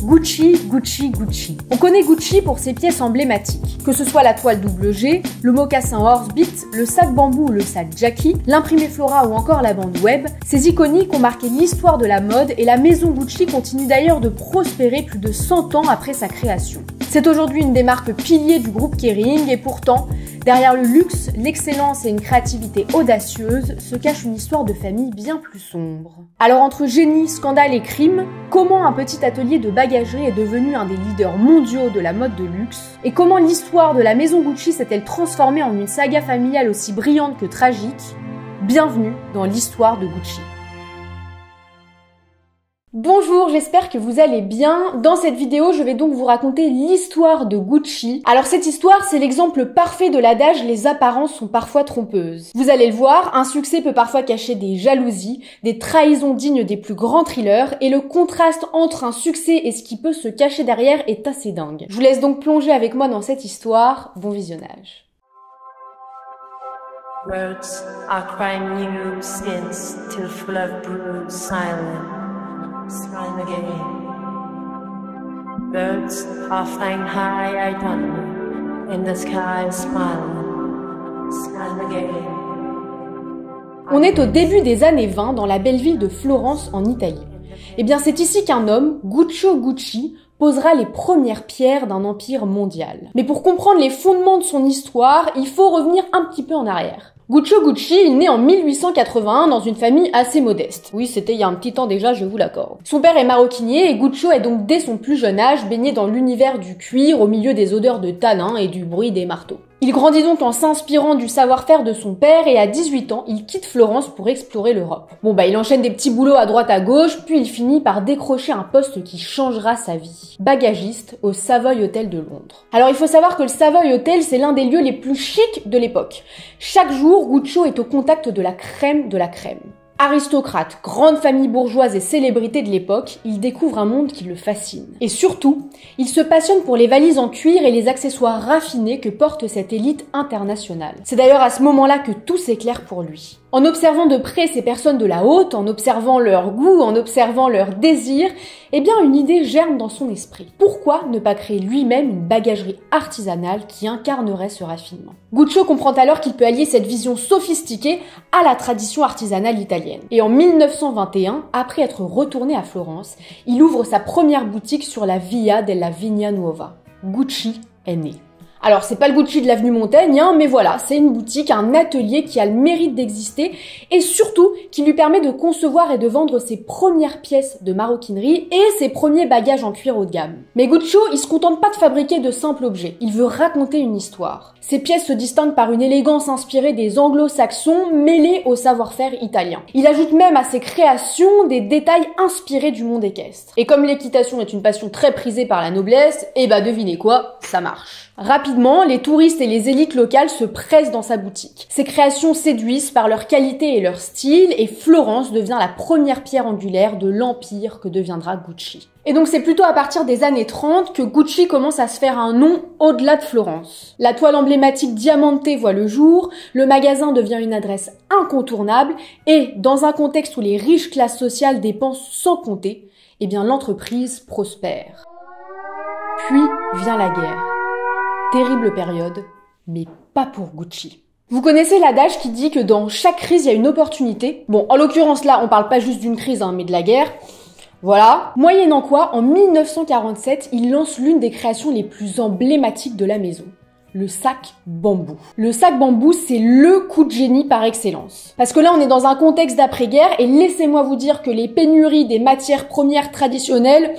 Gucci, Gucci, Gucci. On connaît Gucci pour ses pièces emblématiques, que ce soit la toile double G, le mocassin Horsebit, le sac bambou ou le sac Jackie, l'imprimé Flora ou encore la bande web. Ces iconiques ont marqué l'histoire de la mode et la maison Gucci continue d'ailleurs de prospérer plus de 100 ans après sa création. C'est aujourd'hui une des marques piliers du groupe Kering et pourtant, derrière le luxe, l'excellence et une créativité audacieuse se cache une histoire de famille bien plus sombre. Alors entre génie, scandale et crime, comment un petit atelier de bagagerie est devenu un des leaders mondiaux de la mode de luxe? Et comment l'histoire de la maison Gucci s'est-elle transformée en une saga familiale aussi brillante que tragique? Bienvenue dans l'histoire de Gucci. Bonjour, j'espère que vous allez bien. Dans cette vidéo, je vais donc vous raconter l'histoire de Gucci. Alors cette histoire, c'est l'exemple parfait de l'adage « les apparences sont parfois trompeuses ». Vous allez le voir, un succès peut parfois cacher des jalousies, des trahisons dignes des plus grands thrillers, et le contraste entre un succès et ce qui peut se cacher derrière est assez dingue. Je vous laisse donc plonger avec moi dans cette histoire. Bon visionnage. Words are crying new skins till full of bruise silent. Smile again. Birds are flying high, I don't know. In the sky, smiling. Smile again. On est au début des années 20 dans la belle ville de Florence en Italie. Eh bien, c'est ici qu'un homme, Guccio Gucci, posera les premières pierres d'un empire mondial. Mais pour comprendre les fondements de son histoire, il faut revenir un petit peu en arrière. Guccio Gucci, il naît en 1881 dans une famille assez modeste. Oui, c'était il y a un petit temps déjà, je vous l'accorde. Son père est maroquinier et Guccio est donc dès son plus jeune âge baigné dans l'univers du cuir au milieu des odeurs de tanin et du bruit des marteaux. Il grandit donc en s'inspirant du savoir-faire de son père et à 18 ans, il quitte Florence pour explorer l'Europe. Il enchaîne des petits boulots à droite à gauche, puis il finit par décrocher un poste qui changera sa vie. Bagagiste au Savoy Hotel de Londres. Alors il faut savoir que le Savoy Hotel, c'est l'un des lieux les plus chics de l'époque. Chaque jour, Guccio est au contact de la crème de la crème. Aristocrate, grande famille bourgeoise et célébrité de l'époque, il découvre un monde qui le fascine. Et surtout, il se passionne pour les valises en cuir et les accessoires raffinés que porte cette élite internationale. C'est d'ailleurs à ce moment-là que tout s'éclaire pour lui. En observant de près ces personnes de la haute, en observant leur goût, en observant leurs désirs, eh bien une idée germe dans son esprit. Pourquoi ne pas créer lui-même une bagagerie artisanale qui incarnerait ce raffinement? Guccio comprend alors qu'il peut allier cette vision sophistiquée à la tradition artisanale italienne. Et en 1921, après être retourné à Florence, il ouvre sa première boutique sur la Via della Vigna Nuova. Gucci est né. Alors, c'est pas le Gucci de l'avenue Montaigne, mais voilà, c'est une boutique, un atelier qui a le mérite d'exister et surtout qui lui permet de concevoir et de vendre ses premières pièces de maroquinerie et ses premiers bagages en cuir haut de gamme. Mais Guccio, il se contente pas de fabriquer de simples objets, il veut raconter une histoire. Ses pièces se distinguent par une élégance inspirée des anglo-saxons mêlée au savoir-faire italien. Il ajoute même à ses créations des détails inspirés du monde équestre. Et comme l'équitation est une passion très prisée par la noblesse, devinez quoi, ça marche. Rapidement, les touristes et les élites locales se pressent dans sa boutique. Ses créations séduisent par leur qualité et leur style et Florence devient la première pierre angulaire de l'empire que deviendra Gucci. Et donc c'est plutôt à partir des années 30 que Gucci commence à se faire un nom au-delà de Florence. La toile emblématique Diamante voit le jour, le magasin devient une adresse incontournable et dans un contexte où les riches classes sociales dépensent sans compter, l'entreprise prospère. Puis vient la guerre. Terrible période, mais pas pour Gucci. Vous connaissez l'adage qui dit que dans chaque crise, il y a une opportunité. En l'occurrence là, on parle pas juste d'une crise, mais de la guerre. Voilà. Moyennant quoi, en 1947, il lance l'une des créations les plus emblématiques de la maison. Le sac bambou. Le sac bambou, c'est le coup de génie par excellence. Parce que là, on est dans un contexte d'après-guerre et laissez-moi vous dire que les pénuries des matières premières traditionnelles,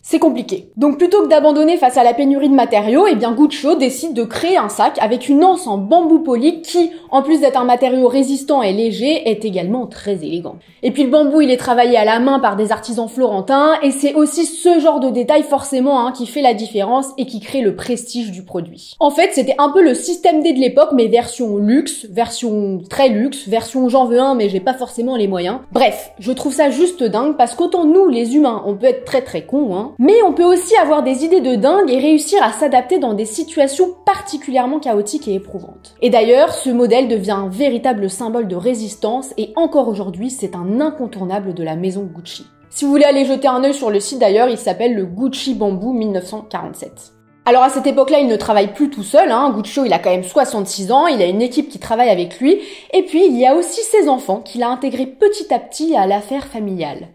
c'est compliqué. Donc plutôt que d'abandonner face à la pénurie de matériaux, Guccio décide de créer un sac avec une anse en bambou poli qui, en plus d'être un matériau résistant et léger, est également très élégant. Et puis le bambou, il est travaillé à la main par des artisans florentins et c'est aussi ce genre de détail forcément qui fait la différence et qui crée le prestige du produit. En fait, c'était un peu le système D de l'époque, mais version luxe, version très luxe, version j'en veux un mais j'ai pas forcément les moyens. Bref, je trouve ça juste dingue parce qu'autant nous, les humains, on peut être très très cons, mais on peut aussi avoir des idées de dingue et réussir à s'adapter dans des situations particulièrement chaotiques et éprouvantes. Et d'ailleurs, ce modèle devient un véritable symbole de résistance et encore aujourd'hui, c'est un incontournable de la maison Gucci. Si vous voulez aller jeter un œil sur le site d'ailleurs, il s'appelle le Gucci Bamboo 1947. Alors à cette époque-là, il ne travaille plus tout seul, Guccio il a quand même 66 ans, il a une équipe qui travaille avec lui, et puis il y a aussi ses enfants qu'il a intégrés petit à petit à l'affaire familiale.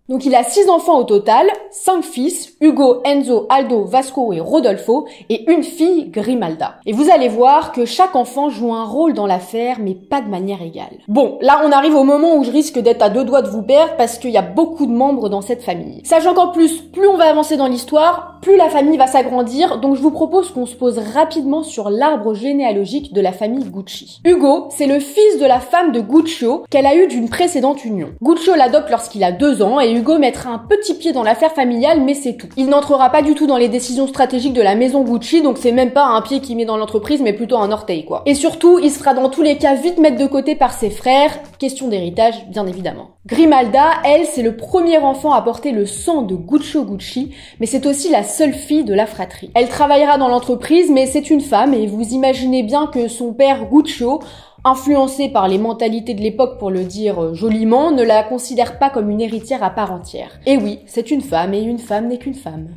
Donc il a 6 enfants au total, 5 fils, Ugo, Enzo, Aldo, Vasco et Rodolfo, et une fille, Grimalda. Et vous allez voir que chaque enfant joue un rôle dans l'affaire, mais pas de manière égale. Bon, là on arrive au moment où je risque d'être à 2 doigts de vous perdre, parce qu'il y a beaucoup de membres dans cette famille. Sachant qu'en plus, plus on va avancer dans l'histoire, plus la famille va s'agrandir, donc je vous propose qu'on se pose rapidement sur l'arbre généalogique de la famille Gucci. Ugo, c'est le fils de la femme de Guccio qu'elle a eu d'une précédente union. Guccio l'adopte lorsqu'il a 2 ans, et Ugo mettra un petit pied dans l'affaire familiale, mais c'est tout. Il n'entrera pas du tout dans les décisions stratégiques de la maison Gucci, donc c'est même pas un pied qu'il met dans l'entreprise, mais plutôt un orteil, quoi. Et surtout, il se fera dans tous les cas vite mettre de côté par ses frères, question d'héritage, bien évidemment. Grimalda, elle, c'est le premier enfant à porter le sang de Guccio Gucci, mais c'est aussi la seule fille de la fratrie. Elle travaillera dans l'entreprise, mais c'est une femme, et vous imaginez bien que son père Guccio, influencé par les mentalités de l'époque pour le dire joliment, ne la considère pas comme une héritière à part entière. Et oui, c'est une femme, et une femme n'est qu'une femme.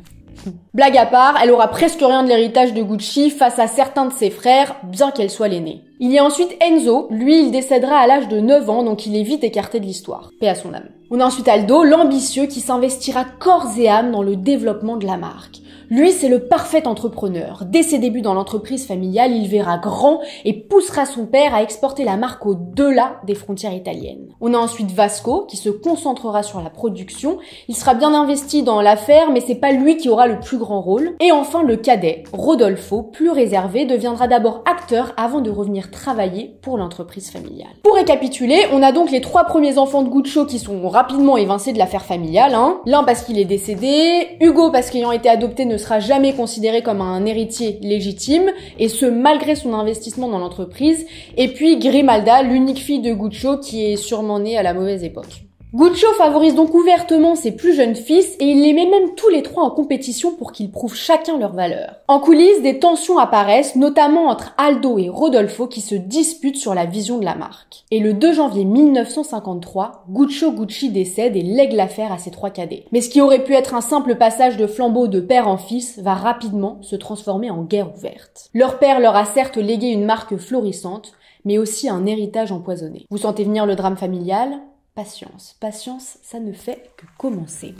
Blague à part, elle aura presque rien de l'héritage de Gucci face à certains de ses frères, bien qu'elle soit l'aînée. Il y a ensuite Enzo, lui il décédera à l'âge de 9 ans, donc il est vite écarté de l'histoire. Paix à son âme. On a ensuite Aldo, l'ambitieux qui s'investira corps et âme dans le développement de la marque. Lui, c'est le parfait entrepreneur. Dès ses débuts dans l'entreprise familiale, il verra grand et poussera son père à exporter la marque au-delà des frontières italiennes. On a ensuite Vasco, qui se concentrera sur la production. Il sera bien investi dans l'affaire, mais c'est pas lui qui aura le plus grand rôle. Et enfin, le cadet, Rodolfo, plus réservé, deviendra d'abord acteur avant de revenir travailler pour l'entreprise familiale. Pour récapituler, on a donc les 3 premiers enfants de Guccio qui sont rapidement évincés de l'affaire familiale, L'un parce qu'il est décédé, Ugo parce qu'ayant été adopté ne sera jamais considéré comme un héritier légitime, et ce malgré son investissement dans l'entreprise, et puis Grimalda, l'unique fille de Guccio qui est sûrement née à la mauvaise époque. Guccio favorise donc ouvertement ses plus jeunes fils et il les met même tous les 3 en compétition pour qu'ils prouvent chacun leur valeur. En coulisses, des tensions apparaissent, notamment entre Aldo et Rodolfo qui se disputent sur la vision de la marque. Et le 2 janvier 1953, Guccio Gucci décède et lègue l'affaire à ses 3 cadets. Mais ce qui aurait pu être un simple passage de flambeau de père en fils va rapidement se transformer en guerre ouverte. Leur père leur a certes légué une marque florissante, mais aussi un héritage empoisonné. Vous sentez venir le drame familial ? Patience, patience, ça ne fait que commencer.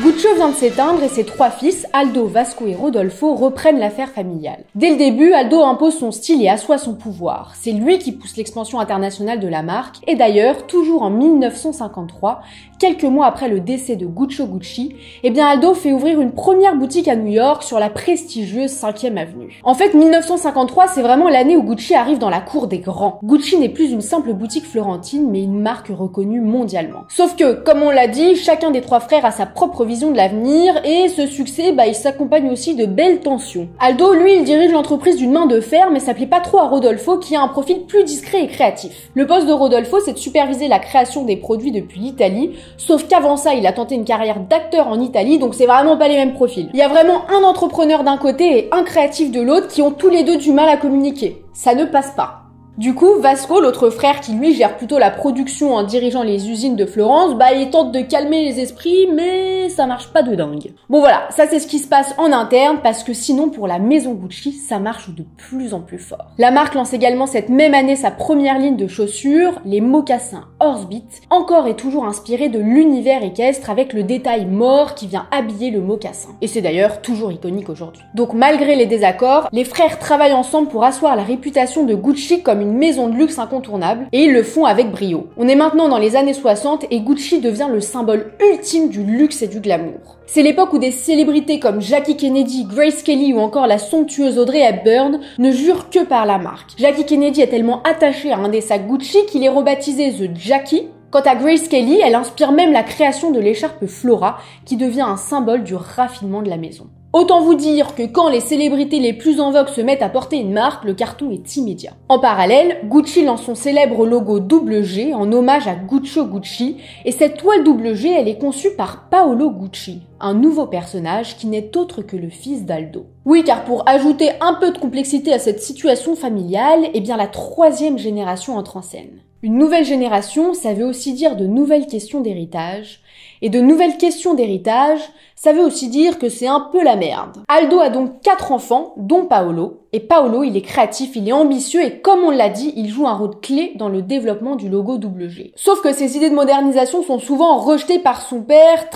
Guccio vient de s'éteindre et ses 3 fils, Aldo, Vasco et Rodolfo, reprennent l'affaire familiale. Dès le début, Aldo impose son style et assoit son pouvoir. C'est lui qui pousse l'expansion internationale de la marque. Et d'ailleurs, toujours en 1953, quelques mois après le décès de Guccio Gucci, Aldo fait ouvrir une première boutique à New York sur la prestigieuse 5e avenue. En fait, 1953, c'est vraiment l'année où Gucci arrive dans la cour des grands. Gucci n'est plus une simple boutique florentine, mais une marque reconnue mondialement. Sauf que, comme on l'a dit, chacun des 3 frères a sa propre vision de l'avenir et ce succès, il s'accompagne aussi de belles tensions. Aldo, lui, il dirige l'entreprise d'une main de fer, mais ça plaît pas trop à Rodolfo qui a un profil plus discret et créatif. Le poste de Rodolfo, c'est de superviser la création des produits depuis l'Italie, sauf qu'avant ça, il a tenté une carrière d'acteur en Italie, donc c'est vraiment pas les mêmes profils. Il y a vraiment un entrepreneur d'un côté et un créatif de l'autre qui ont tous les deux du mal à communiquer. Ça ne passe pas. Du coup, Vasco, l'autre frère qui lui gère plutôt la production en dirigeant les usines de Florence, il tente de calmer les esprits, mais ça marche pas de dingue. Bon voilà, ça c'est ce qui se passe en interne, parce que sinon pour la maison Gucci, ça marche de plus en plus fort. La marque lance également cette même année sa première ligne de chaussures, les mocassins Horsebit, encore et toujours inspirés de l'univers équestre avec le détail mort qui vient habiller le mocassin. Et c'est d'ailleurs toujours iconique aujourd'hui. Donc malgré les désaccords, les frères travaillent ensemble pour asseoir la réputation de Gucci comme une maison de luxe incontournable, et ils le font avec brio. On est maintenant dans les années 60 et Gucci devient le symbole ultime du luxe et du glamour. C'est l'époque où des célébrités comme Jackie Kennedy, Grace Kelly ou encore la somptueuse Audrey Hepburn ne jurent que par la marque. Jackie Kennedy est tellement attachée à un des sacs Gucci qu'il est rebaptisé The Jackie. Quant à Grace Kelly, elle inspire même la création de l'écharpe Flora, qui devient un symbole du raffinement de la maison. Autant vous dire que quand les célébrités les plus en vogue se mettent à porter une marque, le carton est immédiat. En parallèle, Gucci lance son célèbre logo double G en hommage à Guccio Gucci, et cette toile double G, elle est conçue par Paolo Gucci, un nouveau personnage qui n'est autre que le fils d'Aldo. Oui, car pour ajouter un peu de complexité à cette situation familiale, eh bien la 3e génération entre en scène. Une nouvelle génération, ça veut aussi dire de nouvelles questions d'héritage. Et de nouvelles questions d'héritage, ça veut aussi dire que c'est un peu la merde. Aldo a donc 4 enfants, dont Paolo. Et Paolo, il est créatif, il est ambitieux et comme on l'a dit, il joue un rôle clé dans le développement du logo double G. Sauf que ses idées de modernisation sont souvent rejetées par son père,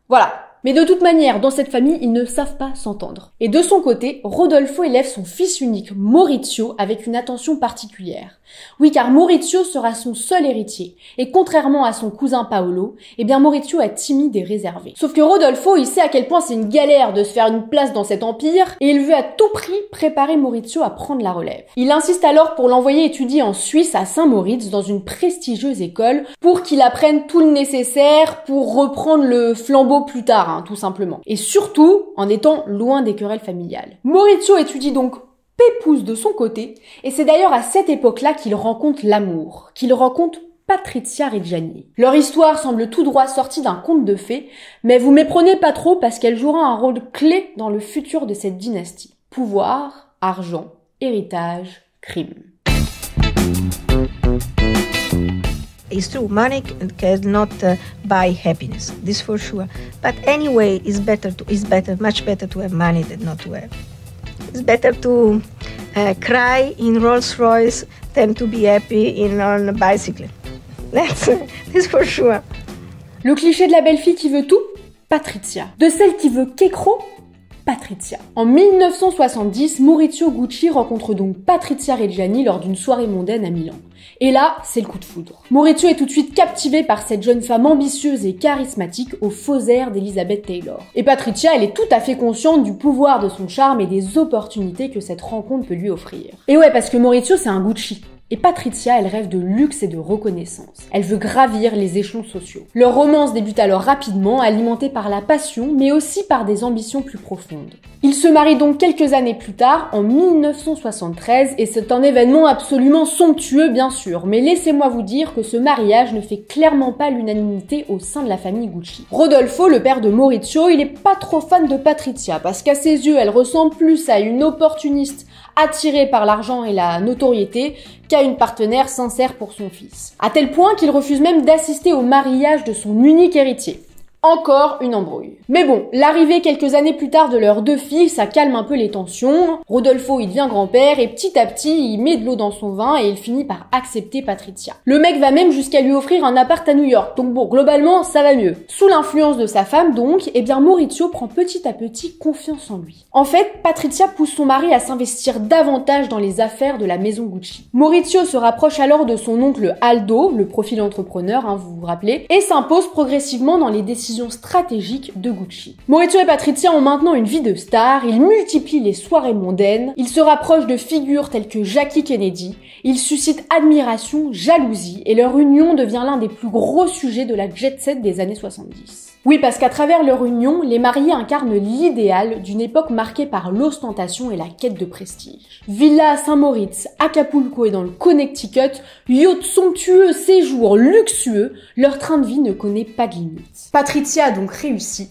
Voilà. Mais de toute manière, dans cette famille, ils ne savent pas s'entendre. Et de son côté, Rodolfo élève son fils unique, Maurizio, avec une attention particulière. Oui, car Maurizio sera son seul héritier. Et contrairement à son cousin Paolo, eh bien Maurizio est timide et réservé. Sauf que Rodolfo, il sait à quel point c'est une galère de se faire une place dans cet empire, et il veut à tout prix préparer Maurizio à prendre la relève. Il insiste alors pour l'envoyer étudier en Suisse à Saint-Moritz, dans une prestigieuse école, pour qu'il apprenne tout le nécessaire pour reprendre le flambeau plus tard, tout simplement. Et surtout, en étant loin des querelles familiales. Maurizio étudie donc pépouze de son côté, et c'est d'ailleurs à cette époque-là qu'il rencontre l'amour, qu'il rencontre Patrizia Reggiani. Leur histoire semble tout droit sortie d'un conte de fées, mais vous méprenez pas trop parce qu'elle jouera un rôle clé dans le futur de cette dynastie. Pouvoir, argent, héritage, crime. It's true, money cannot buy happiness. This for sure. But anyway, it's much better to have money than not to have. It's better to cry in Rolls Royce than to be happy on a bicycle. That's for sure. Le cliché de la belle fille qui veut tout, Patrizia. De celle qui veut qu'écro, Patrizia. En 1970, Maurizio Gucci rencontre donc Patrizia Reggiani lors d'une soirée mondaine à Milan. Et là, c'est le coup de foudre. Maurizio est tout de suite captivé par cette jeune femme ambitieuse et charismatique aux faux airs d'Elizabeth Taylor. Et Patrizia, elle est tout à fait consciente du pouvoir de son charme et des opportunités que cette rencontre peut lui offrir. Et ouais, parce que Maurizio, c'est un Gucci. Et Patrizia, elle rêve de luxe et de reconnaissance. Elle veut gravir les échelons sociaux. Leur romance débute alors rapidement, alimentée par la passion, mais aussi par des ambitions plus profondes. Ils se marient donc quelques années plus tard, en 1973, et c'est un événement absolument somptueux bien sûr, mais laissez-moi vous dire que ce mariage ne fait clairement pas l'unanimité au sein de la famille Gucci. Rodolfo, le père de Maurizio, il est pas trop fan de Patrizia, parce qu'à ses yeux, elle ressemble plus à une opportuniste attirée par l'argent et la notoriété qu'à une partenaire sincère pour son fils. À tel point qu'il refuse même d'assister au mariage de son unique héritier. Encore une embrouille. Mais bon, l'arrivée quelques années plus tard de leurs 2 filles, ça calme un peu les tensions. Rodolfo, il devient grand-père et petit à petit, il met de l'eau dans son vin et il finit par accepter Patrizia. Le mec va même jusqu'à lui offrir un appart à New York, donc bon, globalement, ça va mieux. Sous l'influence de sa femme donc, eh bien Maurizio prend petit à petit confiance en lui. En fait, Patrizia pousse son mari à s'investir davantage dans les affaires de la maison Gucci. Maurizio se rapproche alors de son oncle Aldo, le profil entrepreneur, vous vous rappelez, et s'impose progressivement dans les décisions stratégiques de Gucci. Maurizio et Patrizia ont maintenant une vie de star, ils multiplient les soirées mondaines, ils se rapprochent de figures telles que Jackie Kennedy, ils suscitent admiration, jalousie, et leur union devient l'un des plus gros sujets de la jet-set des années 70. Oui, parce qu'à travers leur union, les mariés incarnent l'idéal d'une époque marquée par l'ostentation et la quête de prestige. Villa à Saint-Moritz, Acapulco et dans le Connecticut, yachts somptueux, séjours luxueux, leur train de vie ne connaît pas de limite. Patrizia a donc réussi.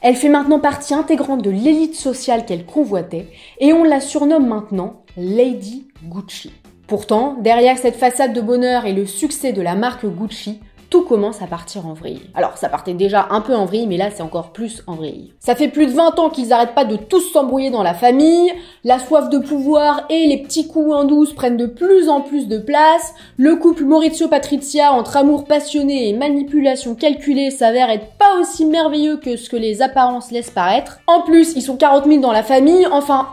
Elle fait maintenant partie intégrante de l'élite sociale qu'elle convoitait et on la surnomme maintenant Lady Gucci. Pourtant, derrière cette façade de bonheur et le succès de la marque Gucci, tout commence à partir en vrille. Alors, ça partait déjà un peu en vrille, mais là, c'est encore plus en vrille. Ça fait plus de 20 ans qu'ils arrêtent pas de tous s'embrouiller dans la famille, la soif de pouvoir et les petits coups en douce prennent de plus en plus de place, le couple Maurizio-Patrizia entre amour passionné et manipulation calculée s'avère être pas aussi merveilleux que ce que les apparences laissent paraître. En plus, ils sont 40 000 dans la famille, enfin...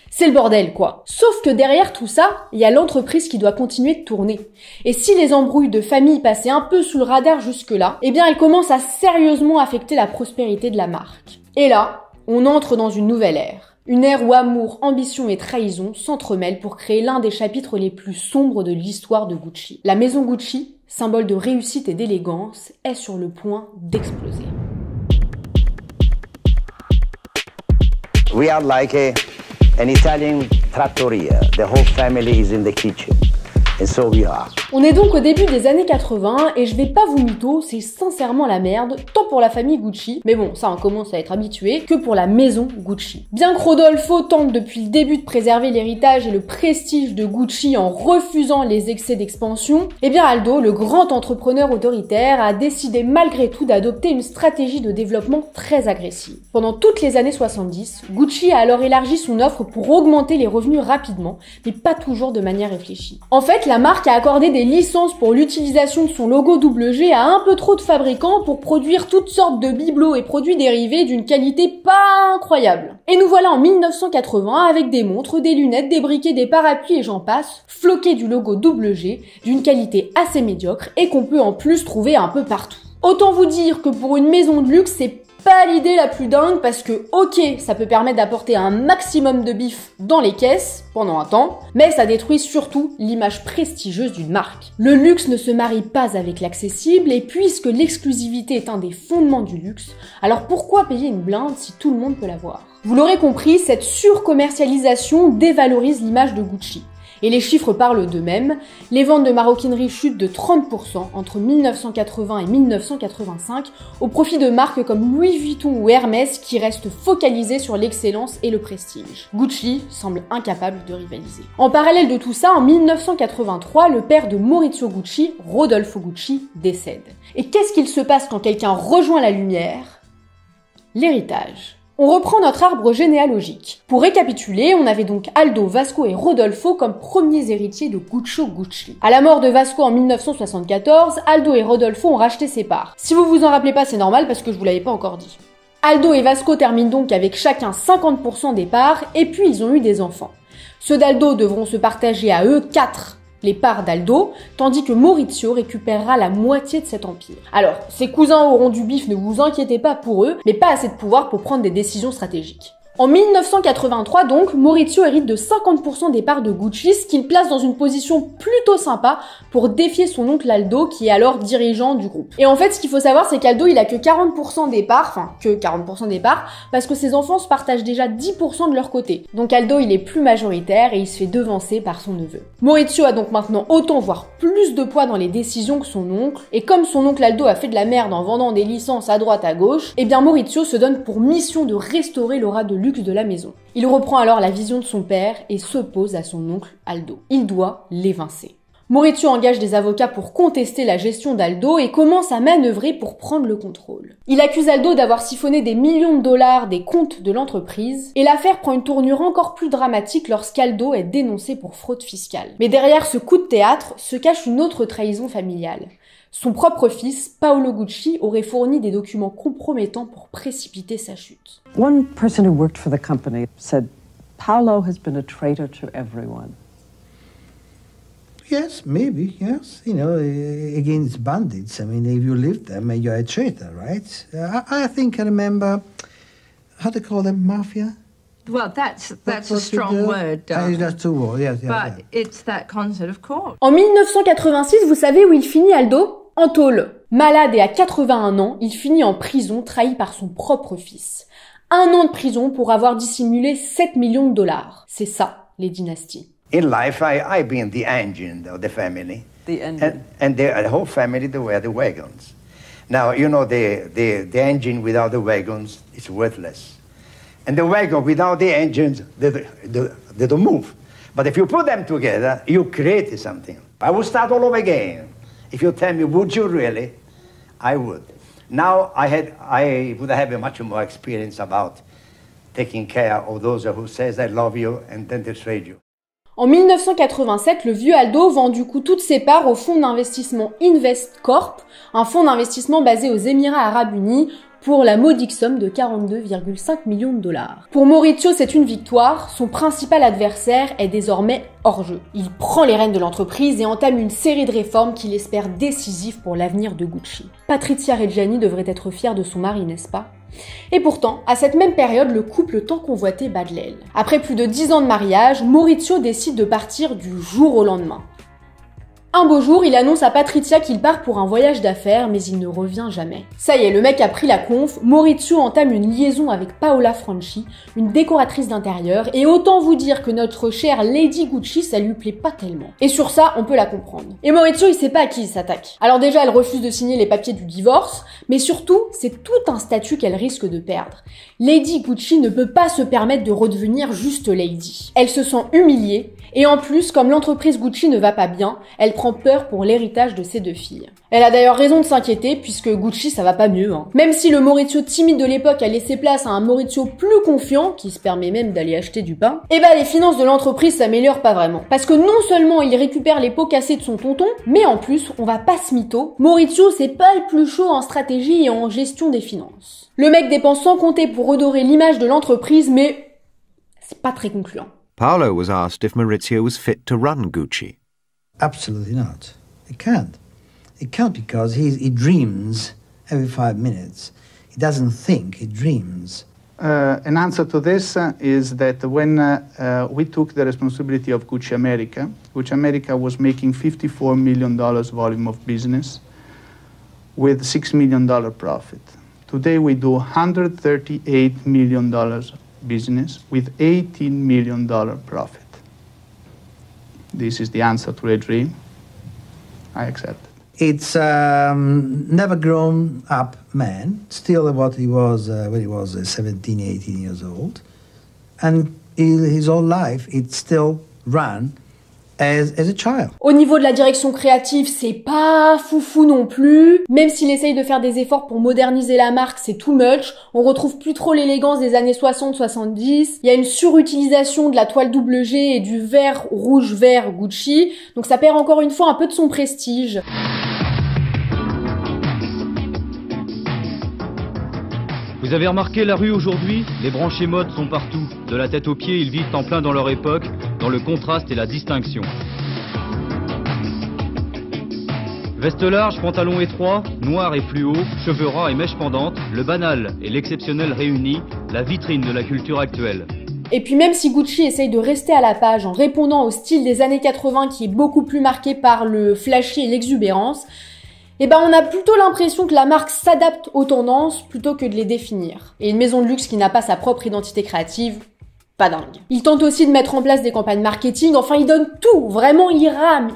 c'est le bordel, quoi. Sauf que derrière tout ça, il y a l'entreprise qui doit continuer de tourner. Et si les embrouilles de famille passaient un peu sous le radar jusque-là, eh bien elles commencent à sérieusement affecter la prospérité de la marque. Et là, on entre dans une nouvelle ère. Une ère où amour, ambition et trahison s'entremêlent pour créer l'un des chapitres les plus sombres de l'histoire de Gucci. La maison Gucci, symbole de réussite et d'élégance, est sur le point d'exploser. We are like an Italian trattoria. The whole family is in the kitchen. And so we are. On est donc au début des années 80 et je vais pas vous mytho, c'est sincèrement la merde, tant pour la famille Gucci, mais bon, ça on commence à être habitué, que pour la maison Gucci. Bien que Rodolfo tente depuis le début de préserver l'héritage et le prestige de Gucci en refusant les excès d'expansion, eh bien Aldo, le grand entrepreneur autoritaire, a décidé malgré tout d'adopter une stratégie de développement très agressive. Pendant toutes les années 70, Gucci a alors élargi son offre pour augmenter les revenus rapidement, mais pas toujours de manière réfléchie. En fait, la marque a accordé des licences pour l'utilisation de son logo WG à un peu trop de fabricants pour produire toutes sortes de bibelots et produits dérivés d'une qualité pas incroyable. Et nous voilà en 1980 avec des montres, des lunettes, des briquets, des parapluies et j'en passe, floqués du logo WG, d'une qualité assez médiocre et qu'on peut en plus trouver un peu partout. Autant vous dire que pour une maison de luxe, c'est pas l'idée la plus dingue parce que, ok, ça peut permettre d'apporter un maximum de bif dans les caisses pendant un temps, mais ça détruit surtout l'image prestigieuse d'une marque. Le luxe ne se marie pas avec l'accessible et puisque l'exclusivité est un des fondements du luxe, alors pourquoi payer une blinde si tout le monde peut l'avoir ? Vous l'aurez compris, cette surcommercialisation dévalorise l'image de Gucci. Et les chiffres parlent d'eux-mêmes, les ventes de maroquinerie chutent de 30% entre 1980 et 1985 au profit de marques comme Louis Vuitton ou Hermès qui restent focalisées sur l'excellence et le prestige. Gucci semble incapable de rivaliser. En parallèle de tout ça, en 1983, le père de Maurizio Gucci, Rodolfo Gucci, décède. Et qu'est-ce qu'il se passe quand quelqu'un rejoint la lumière ? L'héritage. On reprend notre arbre généalogique. Pour récapituler, on avait donc Aldo, Vasco et Rodolfo comme premiers héritiers de Guccio Gucci. À la mort de Vasco en 1974, Aldo et Rodolfo ont racheté ses parts. Si vous vous en rappelez pas, c'est normal parce que je vous l'avais pas encore dit. Aldo et Vasco terminent donc avec chacun 50% des parts et puis ils ont eu des enfants. Ceux d'Aldo devront se partager à eux 4 les parts d'Aldo, tandis que Maurizio récupérera la moitié de cet empire. Alors, ses cousins auront du bif, ne vous inquiétez pas pour eux, mais pas assez de pouvoir pour prendre des décisions stratégiques. En 1983 donc, Maurizio hérite de 50% des parts de Gucci, ce qui le place dans une position plutôt sympa pour défier son oncle Aldo qui est alors dirigeant du groupe. Et en fait, ce qu'il faut savoir, c'est qu'Aldo il a que 40% des parts, parce que ses enfants se partagent déjà 10% de leur côté. Donc Aldo il est plus majoritaire et il se fait devancer par son neveu. Maurizio a donc maintenant autant voire plus de poids dans les décisions que son oncle, et comme son oncle Aldo a fait de la merde en vendant des licences à droite à gauche, eh bien Maurizio se donne pour mission de restaurer l'aura de luxe de la maison. Il reprend alors la vision de son père et s'oppose à son oncle Aldo. Il doit l'évincer. Maurizio engage des avocats pour contester la gestion d'Aldo et commence à manœuvrer pour prendre le contrôle. Il accuse Aldo d'avoir siphonné des millions de dollars des comptes de l'entreprise et l'affaire prend une tournure encore plus dramatique lorsqu'Aldo est dénoncé pour fraude fiscale. Mais derrière ce coup de théâtre se cache une autre trahison familiale. Son propre fils, Paolo Gucci, aurait fourni des documents compromettants pour précipiter sa chute. One person who worked for the company said, Paolo has been a traitor to everyone. Yes, maybe, yes. You know, against bandits. I mean, if you live them, you're a traitor, right? I think I remember, how to call them, mafia? Well, that's a strong word, That's too word, yes, but it's that concept, of course. En 1986, vous savez où il finit Aldo ? En tôle. Malade et à 81 ans, il finit en prison, trahi par son propre fils. 1 an de prison pour avoir dissimulé 7 millions de dollars. C'est ça, les dynasties. In life, I've been the engine of the family. The engine. And the whole family, they were the wagons. Now, you know, the engine without the wagons is worthless. And the wagon without the engines, they don't move. But if you put them together, you create something. I would start all over again. If you tell me, would you really? I would. Now I would have a much more experience about taking care of those who says I love you and then they trade you. En 1987, le vieux Aldo vend du coup toutes ses parts au fonds d'investissement Investcorp, un fonds d'investissement basé aux Émirats Arabes Unis, pour la modique somme de 42,5 millions de dollars. Pour Maurizio, c'est une victoire, son principal adversaire est désormais hors jeu. Il prend les rênes de l'entreprise et entame une série de réformes qu'il espère décisives pour l'avenir de Gucci. Patrizia Reggiani devrait être fière de son mari, n'est-ce pas ? Et pourtant, à cette même période, le couple tant convoité bat de l'aile. Après plus de 10 ans de mariage, Maurizio décide de partir du jour au lendemain. Un beau jour, il annonce à Patrizia qu'il part pour un voyage d'affaires, mais il ne revient jamais. Ça y est, le mec a pris la conf, Maurizio entame une liaison avec Paola Franchi, une décoratrice d'intérieur, et autant vous dire que notre chère Lady Gucci, ça lui plaît pas tellement. Et sur ça, on peut la comprendre. Et Maurizio, il sait pas à qui il s'attaque. Alors déjà, elle refuse de signer les papiers du divorce, mais surtout, c'est tout un statut qu'elle risque de perdre. Lady Gucci ne peut pas se permettre de redevenir juste Lady. Elle se sent humiliée, et en plus, comme l'entreprise Gucci ne va pas bien, elle prend peur pour l'héritage de ses 2 filles. Elle a d'ailleurs raison de s'inquiéter, puisque Gucci ça va pas mieux. Même si le Maurizio timide de l'époque a laissé place à un Maurizio plus confiant, qui se permet même d'aller acheter du pain, et les finances de l'entreprise s'améliorent pas vraiment. Parce que non seulement il récupère les pots cassés de son tonton, mais en plus, on va pas se mytho, Maurizio c'est pas le plus chaud en stratégie et en gestion des finances. Le mec dépense sans compter pour redorer l'image de l'entreprise, mais c'est pas très concluant. Paolo was asked if Maurizio was fit to run Gucci. Absolutely not. He can't. He can't because he dreams every 5 minutes. He doesn't think, he dreams. An answer to this is that when we took the responsibility of Gucci America was making $54 million volume of business with $6 million profit. Today we do $138 million business with $18 million profit. This is the answer to a dream. I accept it. It's never grown up man, still what he was when he was 17, 18 years old. And his whole life, it's still run as a child. Au niveau de la direction créative, c'est pas foufou non plus. Même s'il essaye de faire des efforts pour moderniser la marque, c'est too much. On retrouve plus trop l'élégance des années 60-70. Il y a une surutilisation de la toile double G et du vert, rouge, vert Gucci. Donc ça perd encore une fois un peu de son prestige. Vous avez remarqué la rue aujourd'hui? Les branchés modes sont partout. De la tête aux pieds, ils vivent en plein dans leur époque, dans le contraste et la distinction. Veste large, pantalon étroit, noir et fluo, cheveux ras et mèches pendantes, le banal et l'exceptionnel réunis, la vitrine de la culture actuelle. Et puis même si Gucci essaye de rester à la page en répondant au style des années 80 qui est beaucoup plus marqué par le flashy et l'exubérance, on a plutôt l'impression que la marque s'adapte aux tendances plutôt que de les définir. Et une maison de luxe qui n'a pas sa propre identité créative, pas dingue. Il tente aussi de mettre en place des campagnes marketing, enfin il donne tout, vraiment il rame,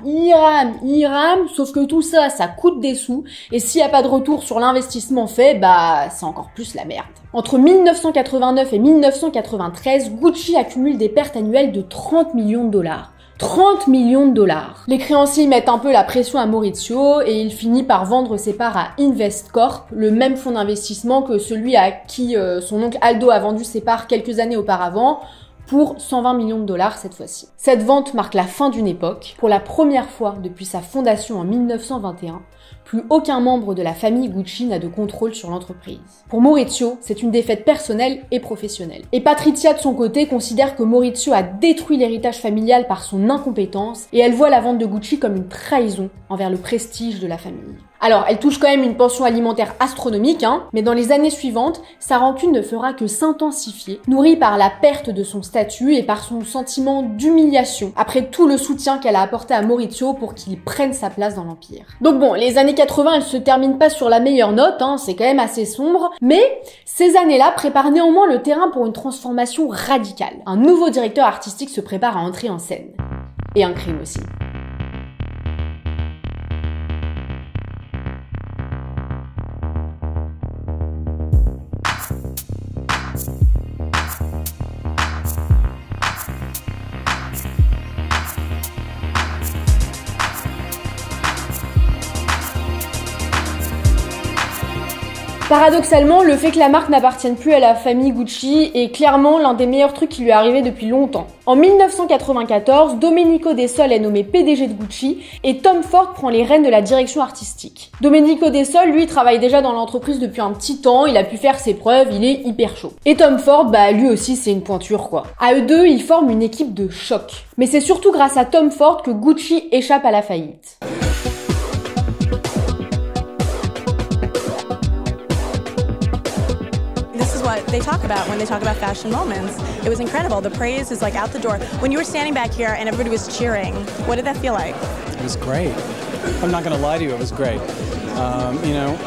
sauf que tout ça, ça coûte des sous, et s'il n'y a pas de retour sur l'investissement fait, c'est encore plus la merde. Entre 1989 et 1993, Gucci accumule des pertes annuelles de 30 millions de dollars. 30 millions de dollars. Les créanciers mettent un peu la pression à Maurizio et il finit par vendre ses parts à Investcorp, le même fonds d'investissement que celui à qui son oncle Aldo a vendu ses parts quelques années auparavant, pour 120 millions de dollars cette fois-ci. Cette vente marque la fin d'une époque. Pour la première fois depuis sa fondation en 1921, plus aucun membre de la famille Gucci n'a de contrôle sur l'entreprise. Pour Maurizio, c'est une défaite personnelle et professionnelle. Et Patrizia, de son côté, considère que Maurizio a détruit l'héritage familial par son incompétence et elle voit la vente de Gucci comme une trahison envers le prestige de la famille. Alors, elle touche quand même une pension alimentaire astronomique, mais dans les années suivantes, sa rancune ne fera que s'intensifier, nourrie par la perte de son statut et par son sentiment d'humiliation, après tout le soutien qu'elle a apporté à Maurizio pour qu'il prenne sa place dans l'Empire. Donc bon, les années 80, elles se terminent pas sur la meilleure note, c'est quand même assez sombre, mais ces années-là préparent néanmoins le terrain pour une transformation radicale. Un nouveau directeur artistique se prépare à entrer en scène. Et un crime aussi. Paradoxalement, le fait que la marque n'appartienne plus à la famille Gucci est clairement l'un des meilleurs trucs qui lui est arrivé depuis longtemps. En 1994, Domenico De Sol est nommé PDG de Gucci et Tom Ford prend les rênes de la direction artistique. Domenico De Sol, lui, travaille déjà dans l'entreprise depuis un petit temps, il a pu faire ses preuves, il est hyper chaud. Et Tom Ford, lui aussi, c'est une pointure, quoi. À eux deux, ils forment une équipe de choc. Mais c'est surtout grâce à Tom Ford que Gucci échappe à la faillite. What they talk about when they talk about fashion moments. It was incredible. The praise is like out the door. When you were standing back here and everybody was cheering, what did that feel like? It was great. I'm not going to lie to you, it was great. You know,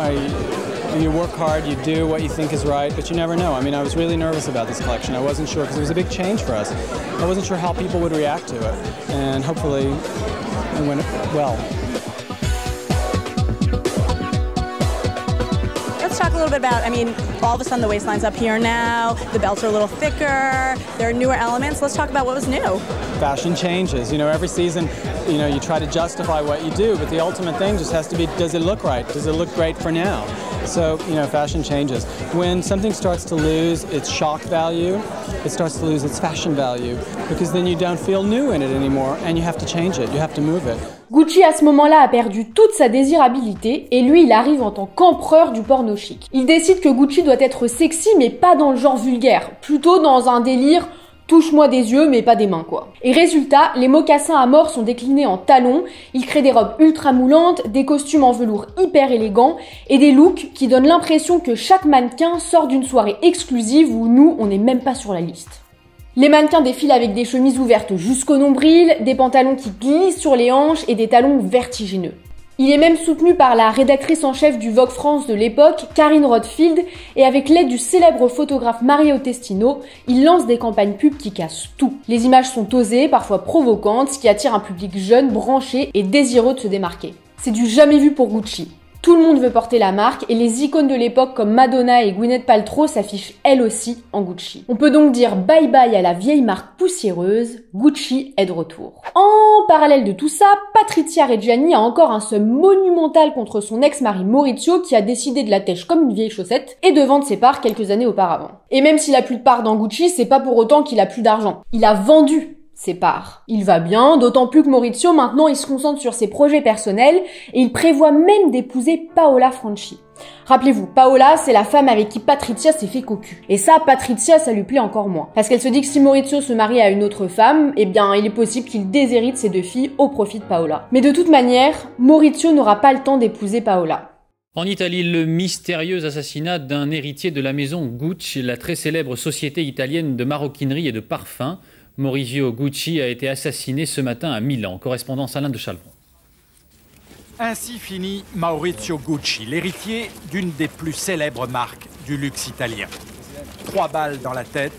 you work hard, you do what you think is right, but you never know. I mean, I was really nervous about this collection. I wasn't sure, because it was a big change for us. I wasn't sure how people would react to it, and hopefully it went well. Let's talk a little bit about, I mean, all of a sudden the waistline's up here now, the belts are a little thicker, there are newer elements. Let's talk about what was new. Fashion changes. You know, every season, you know, you try to justify what you do, but the ultimate thing just has to be, does it look right? Does it look great for now? So, you know, fashion changes. When something starts to lose its shock value, it starts to lose its fashion value, because then you don't feel new in it anymore, and you have to change it, you have to move it. Gucci à ce moment-là a perdu toute sa désirabilité et lui il arrive en tant qu'empereur du porno chic. Il décide que Gucci doit être sexy mais pas dans le genre vulgaire, plutôt dans un délire touche-moi des yeux mais pas des mains quoi. Et résultat, les mocassins à mort sont déclinés en talons, il crée des robes ultra moulantes, des costumes en velours hyper élégants et des looks qui donnent l'impression que chaque mannequin sort d'une soirée exclusive où nous on n'est même pas sur la liste. Les mannequins défilent avec des chemises ouvertes jusqu'au nombril, des pantalons qui glissent sur les hanches et des talons vertigineux. Il est même soutenu par la rédactrice en chef du Vogue France de l'époque, Karine Rothfield, et avec l'aide du célèbre photographe Mario Testino, il lance des campagnes pub qui cassent tout. Les images sont osées, parfois provocantes, ce qui attire un public jeune, branché et désireux de se démarquer. C'est du jamais vu pour Gucci. Tout le monde veut porter la marque et les icônes de l'époque comme Madonna et Gwyneth Paltrow s'affichent elles aussi en Gucci. On peut donc dire bye bye à la vieille marque poussiéreuse, Gucci est de retour. En parallèle de tout ça, Patrizia Reggiani a encore un seum monumental contre son ex-mari Maurizio qui a décidé de la tèche comme une vieille chaussette et de vendre ses parts quelques années auparavant. Et même s'il a plus de parts dans Gucci, c'est pas pour autant qu'il a plus d'argent. Il a vendu ses parts. Il va bien, d'autant plus que Maurizio, maintenant, il se concentre sur ses projets personnels et il prévoit même d'épouser Paola Franchi. Rappelez-vous, Paola, c'est la femme avec qui Patrizia s'est fait cocu. Et ça, Patrizia, ça lui plaît encore moins. Parce qu'elle se dit que si Maurizio se marie à une autre femme, eh bien, il est possible qu'il déshérite ses deux filles au profit de Paola. Mais de toute manière, Maurizio n'aura pas le temps d'épouser Paola. En Italie, le mystérieux assassinat d'un héritier de la maison Gucci, la très célèbre société italienne de maroquinerie et de parfums. Maurizio Gucci a été assassiné ce matin à Milan. Correspondance Alain de Chalvron. Ainsi finit Maurizio Gucci, l'héritier d'une des plus célèbres marques du luxe italien. 3 balles dans la tête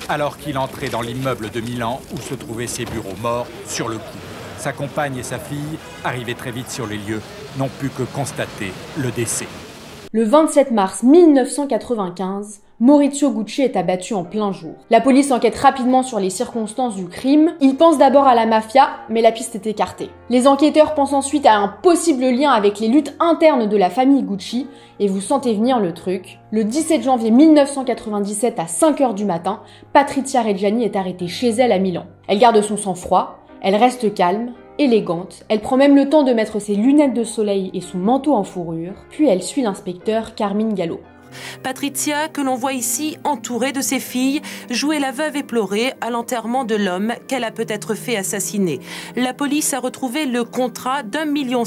alors qu'il entrait dans l'immeuble de Milan où se trouvaient ses bureaux, morts sur le coup. Sa compagne et sa fille, arrivées très vite sur les lieux, n'ont pu que constater le décès. Le 27 mars 1995, Maurizio Gucci est abattu en plein jour. La police enquête rapidement sur les circonstances du crime. Ils pensent d'abord à la mafia, mais la piste est écartée. Les enquêteurs pensent ensuite à un possible lien avec les luttes internes de la famille Gucci, et vous sentez venir le truc. Le 17 janvier 1997 à 5h du matin, Patrizia Reggiani est arrêtée chez elle à Milan. Elle garde son sang-froid, elle reste calme, élégante, elle prend même le temps de mettre ses lunettes de soleil et son manteau en fourrure, puis elle suit l'inspecteur Carmine Gallo. Patrizia, que l'on voit ici entourée de ses filles, jouer la veuve éplorée à l'enterrement de l'homme qu'elle a peut-être fait assassiner. La police a retrouvé le contrat d'1,7 million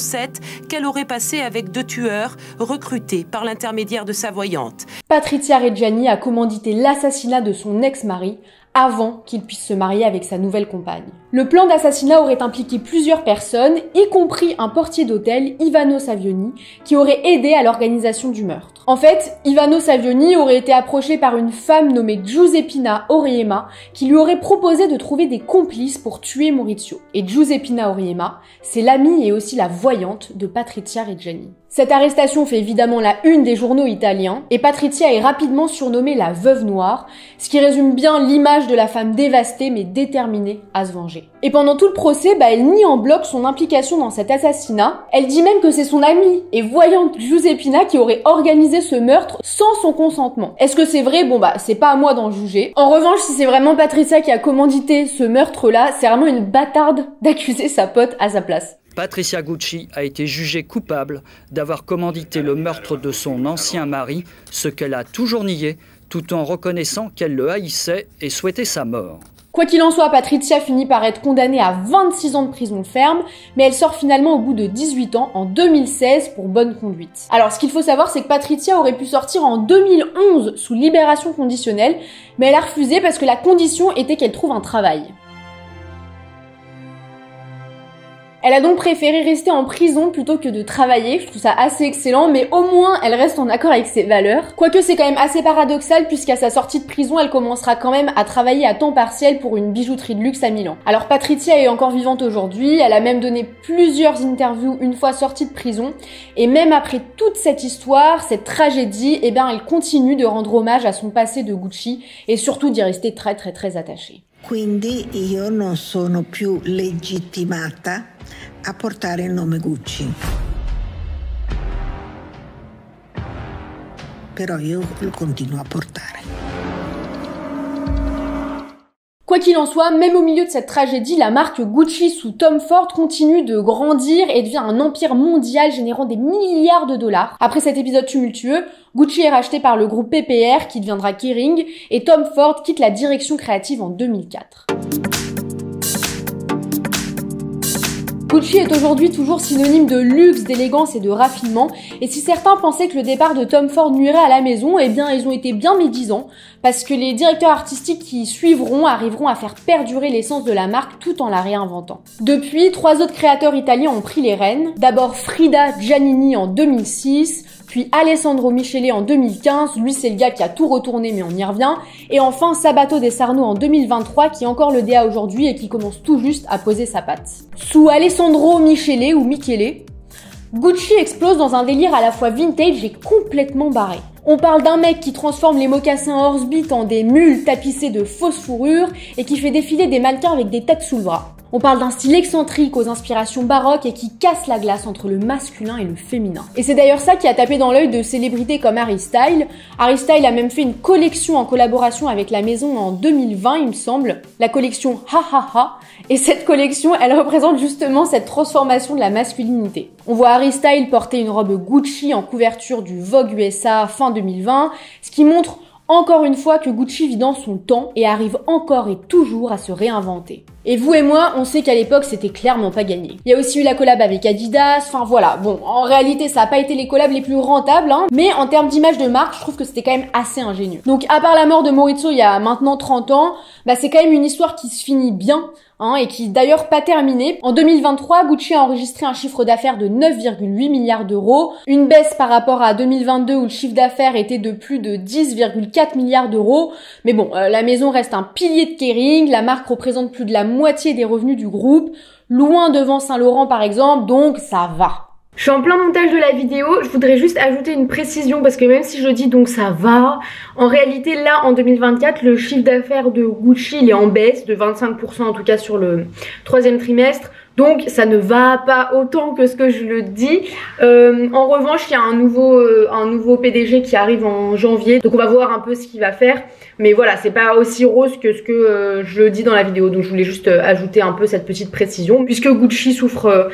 qu'elle aurait passé avec 2 tueurs recrutés par l'intermédiaire de sa voyante. Patrizia Reggiani a commandité l'assassinat de son ex-mari avant qu'il puisse se marier avec sa nouvelle compagne. Le plan d'assassinat aurait impliqué plusieurs personnes, y compris un portier d'hôtel, Ivano Savioni, qui aurait aidé à l'organisation du meurtre. En fait, Ivano Savioni aurait été approché par une femme nommée Giuseppina Auriemma, qui lui aurait proposé de trouver des complices pour tuer Maurizio. Et Giuseppina Auriemma, c'est l'amie et aussi la voyante de Patrizia Reggiani. Cette arrestation fait évidemment la une des journaux italiens, et Patrizia est rapidement surnommée la veuve noire, ce qui résume bien l'image de la femme dévastée mais déterminée à se venger. Et pendant tout le procès, elle nie en bloc son implication dans cet assassinat. Elle dit même que c'est son amie et voyante Giuseppina qui aurait organisé ce meurtre sans son consentement. Est-ce que c'est vrai? C'est pas à moi d'en juger. En revanche, si c'est vraiment Patrizia qui a commandité ce meurtre-là, c'est vraiment une bâtarde d'accuser sa pote à sa place. Patrizia Gucci a été jugée coupable d'avoir commandité le meurtre de son ancien mari, ce qu'elle a toujours nié, tout en reconnaissant qu'elle le haïssait et souhaitait sa mort. Quoi qu'il en soit, Patrizia finit par être condamnée à 26 ans de prison ferme, mais elle sort finalement au bout de 18 ans en 2016 pour bonne conduite. Alors ce qu'il faut savoir, c'est que Patrizia aurait pu sortir en 2011 sous libération conditionnelle, mais elle a refusé parce que la condition était qu'elle trouve un travail. Elle a donc préféré rester en prison plutôt que de travailler. Je trouve ça assez excellent, mais au moins elle reste en accord avec ses valeurs. Quoique c'est quand même assez paradoxal puisqu'à sa sortie de prison, elle commencera quand même à travailler à temps partiel pour une bijouterie de luxe à Milan. Alors Patrizia est encore vivante aujourd'hui, elle a même donné plusieurs interviews une fois sortie de prison, et même après toute cette histoire, cette tragédie, eh bien elle continue de rendre hommage à son passé de Gucci et surtout d'y rester très attachée. Quindi io non sono più legittimata a portare il nome Gucci. Però io lo continuo a portare. Quoi qu'il en soit, même au milieu de cette tragédie, la marque Gucci sous Tom Ford continue de grandir et devient un empire mondial générant des milliards de dollars. Après cet épisode tumultueux, Gucci est racheté par le groupe PPR qui deviendra Kering et Tom Ford quitte la direction créative en 2004. Gucci est aujourd'hui toujours synonyme de luxe, d'élégance et de raffinement, et si certains pensaient que le départ de Tom Ford nuirait à la maison, eh bien ils ont été bien médisants, parce que les directeurs artistiques qui suivront arriveront à faire perdurer l'essence de la marque tout en la réinventant. Depuis, 3 autres créateurs italiens ont pris les rênes, d'abord Frida Giannini en 2006, puis Alessandro Michele en 2015, lui c'est le gars qui a tout retourné mais on y revient, et enfin Sabato De Sarno en 2023 qui est encore le DA aujourd'hui et qui commence tout juste à poser sa patte. Sous Alessandro Michele ou Michele, Gucci explose dans un délire à la fois vintage et complètement barré. On parle d'un mec qui transforme les mocassins Horsebit en des mules tapissées de fausses fourrures et qui fait défiler des mannequins avec des têtes sous le bras. On parle d'un style excentrique aux inspirations baroques et qui casse la glace entre le masculin et le féminin. Et c'est d'ailleurs ça qui a tapé dans l'œil de célébrités comme Harry Styles. Harry Styles a même fait une collection en collaboration avec la maison en 2020, il me semble, la collection Ha Ha Ha. Et cette collection, elle représente justement cette transformation de la masculinité. On voit Harry Styles porter une robe Gucci en couverture du Vogue USA fin 2020, ce qui montre encore une fois que Gucci vit dans son temps et arrive encore et toujours à se réinventer. Et vous et moi, on sait qu'à l'époque, c'était clairement pas gagné. Il y a aussi eu la collab avec Adidas, enfin voilà. Bon, en réalité, ça a pas été les collabs les plus rentables, hein, mais en termes d'image de marque, je trouve que c'était quand même assez ingénieux. Donc, à part la mort de Maurizio il y a maintenant 30 ans, bah c'est quand même une histoire qui se finit bien, hein, et qui d'ailleurs pas terminée. En 2023, Gucci a enregistré un chiffre d'affaires de 9,8 milliards d'euros, une baisse par rapport à 2022 où le chiffre d'affaires était de plus de 10,4 milliards d'euros. Mais bon, la maison reste un pilier de Kering, la marque représente plus de la moitié des revenus du groupe, loin devant Saint-Laurent par exemple, donc ça va. Je suis en plein montage de la vidéo, je voudrais juste ajouter une précision parce que même si je dis donc ça va, en réalité là en 2024 le chiffre d'affaires de Gucci il est en baisse de 25% en tout cas sur le 3e trimestre. Donc ça ne va pas autant que ce que je le dis. En revanche, il y a un nouveau PDG qui arrive en janvier. Donc on va voir un peu ce qu'il va faire. Mais voilà, c'est pas aussi rose que ce que je le dis dans la vidéo. Donc je voulais juste ajouter un peu cette petite précision. Puisque Gucci souffre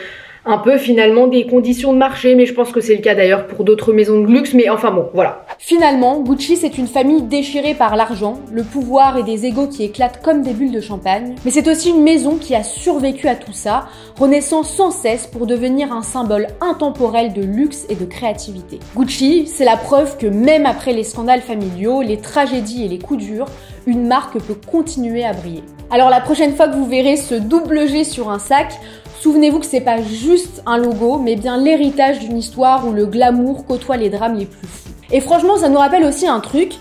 un peu finalement des conditions de marché, mais je pense que c'est le cas d'ailleurs pour d'autres maisons de luxe, mais enfin bon, voilà. Finalement, Gucci c'est une famille déchirée par l'argent, le pouvoir et des égos qui éclatent comme des bulles de champagne, mais c'est aussi une maison qui a survécu à tout ça, renaissant sans cesse pour devenir un symbole intemporel de luxe et de créativité. Gucci, c'est la preuve que même après les scandales familiaux, les tragédies et les coups durs, une marque peut continuer à briller. Alors la prochaine fois que vous verrez ce double G sur un sac, souvenez-vous que c'est pas juste un logo, mais bien l'héritage d'une histoire où le glamour côtoie les drames les plus fous. Et franchement, ça nous rappelle aussi un truc.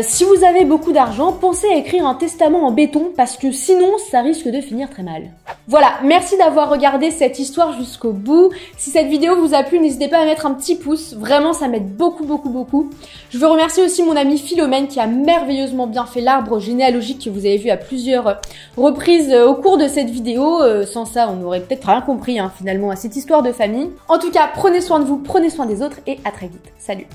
Si vous avez beaucoup d'argent, pensez à écrire un testament en béton parce que sinon, ça risque de finir très mal. Voilà, merci d'avoir regardé cette histoire jusqu'au bout. Si cette vidéo vous a plu, n'hésitez pas à mettre un petit pouce. Vraiment, ça m'aide beaucoup. Je veux remercier aussi mon amie Philomène qui a merveilleusement bien fait l'arbre généalogique que vous avez vu à plusieurs reprises au cours de cette vidéo. Sans ça, on n'aurait peut-être rien compris finalement à cette histoire de famille. En tout cas, prenez soin de vous, prenez soin des autres et à très vite. Salut!